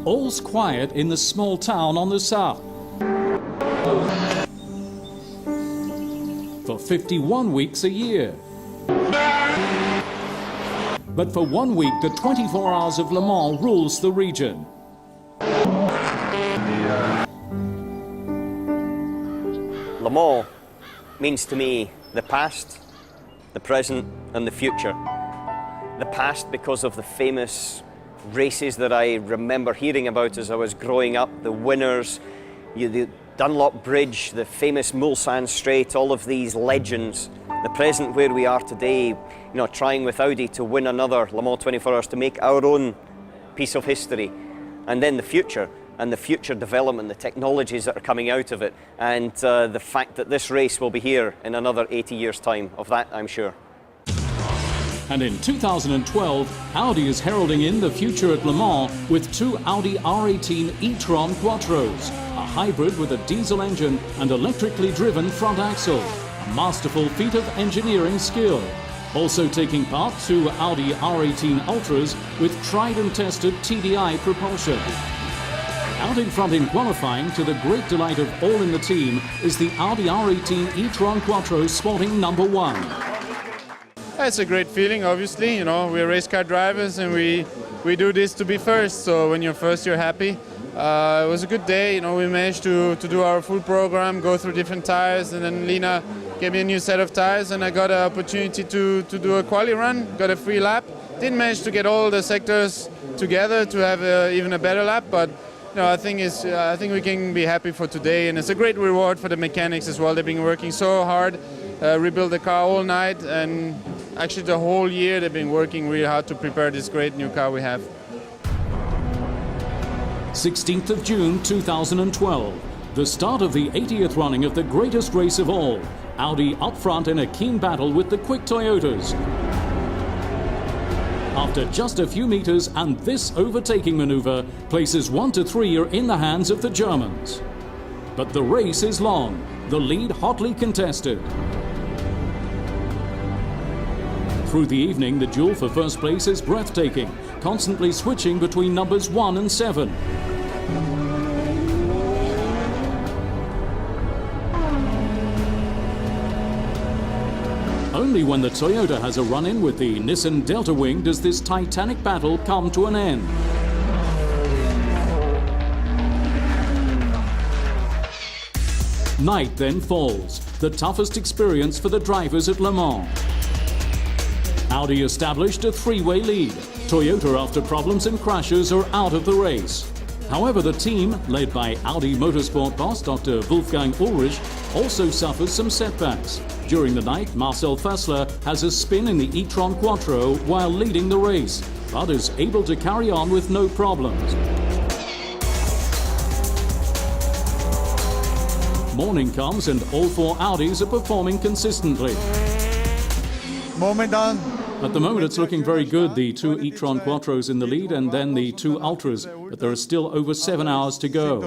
all's quiet in the small town on the south. For 51 weeks a year. But for 1 week, the 24 Hours of Le Mans rules the region. Le Mans means to me the past, the present and the future. The past because of the famous races that I remember hearing about as I was growing up, the winners, the Dunlop Bridge, the famous Mulsanne Straight, all of these legends. The present where we are today, trying with Audi to win another Le Mans 24 Hours, to make our own piece of history. And then the future, and the future development, the technologies that are coming out of it, and the fact that this race will be here in another 80 years' time. Of that, I'm sure. And in 2012, Audi is heralding in the future at Le Mans with two Audi R18 e-tron Quattros, a hybrid with a diesel engine and electrically driven front axle. A masterful feat of engineering skill. Also taking part, two Audi R18 Ultras with tried and tested TDI propulsion. Out in front in qualifying, to the great delight of all in the team, is the Audi R18 e-tron Quattro sporting #1. It's a great feeling, obviously. We're race car drivers and we do this to be first. So when you're first, you're happy. It was a good day. We managed to do our full program, go through different tires, and then Lina gave me a new set of tires, and I got an opportunity to do a quali run, got a free lap. Didn't manage to get all the sectors together to have even a better lap, but I think we can be happy for today, and it's a great reward for the mechanics as well. They've been working so hard, rebuild the car all night, and actually the whole year they've been working really hard to prepare this great new car we have. 16th of June 2012, the start of the 80th running of the greatest race of all. Audi up front in a keen battle with the quick Toyotas. After just a few meters, and this overtaking maneuver, places 1 to 3 are in the hands of the Germans. But the race is long, the lead hotly contested. Through the evening, the duel for first place is breathtaking, constantly switching between numbers 1 and 7. Only when the Toyota has a run-in with the Nissan Delta Wing does this titanic battle come to an end. Night then falls, the toughest experience for the drivers at Le Mans. Audi established a three-way lead. Toyota, after problems and crashes, are out of the race. However, the team, led by Audi Motorsport boss Dr. Wolfgang Ulrich, also suffers some setbacks. During the night, Marcel Fassler has a spin in the e-tron Quattro while leading the race, but is able to carry on with no problems. Morning comes and all four Audis are performing consistently. At the moment, it's looking very good. The two e-tron Quattros in the lead and then the two Ultras, but there are still over 7 hours to go.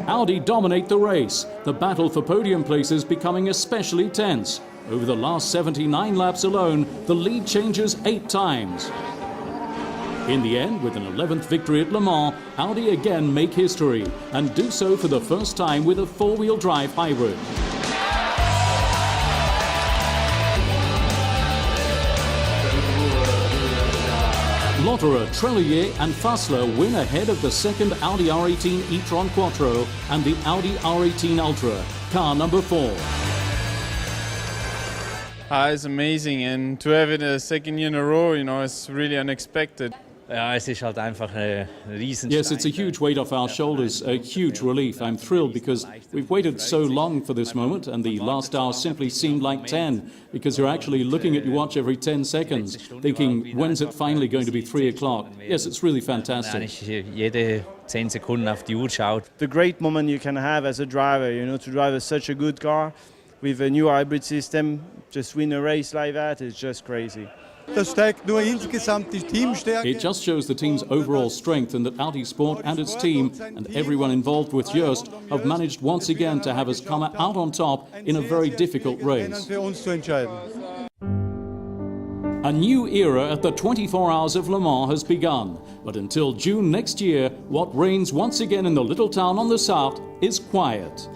Audi dominate the race, the battle for podium places becoming especially tense. Over the last 79 laps alone, the lead changes 8 times. In the end, with an 11th victory at Le Mans, Audi again make history, and do so for the first time with a four-wheel drive hybrid. Lotterer, Trellier and Fassler win ahead of the second Audi R18 e-tron Quattro and the Audi R18 Ultra, car number 4. It's amazing, and to have it a second year in a row, it's really unexpected. Yes, it's a huge weight off our shoulders, a huge relief. I'm thrilled because we've waited so long for this moment, and the last hour simply seemed like 10, because you're actually looking at your watch every 10 seconds, thinking, when's it finally going to be 3 o'clock? Yes, it's really fantastic. The great moment you can have as a driver, to drive such a good car with a new hybrid system, just win a race like that, it's just crazy. It just shows the team's overall strength, and that Audi Sport and its team and everyone involved with Joest have managed once again to have us come out on top in a very difficult race. A new era at the 24 Hours of Le Mans has begun, but until June next year, what reigns once again in the little town on the Sarthe is quiet.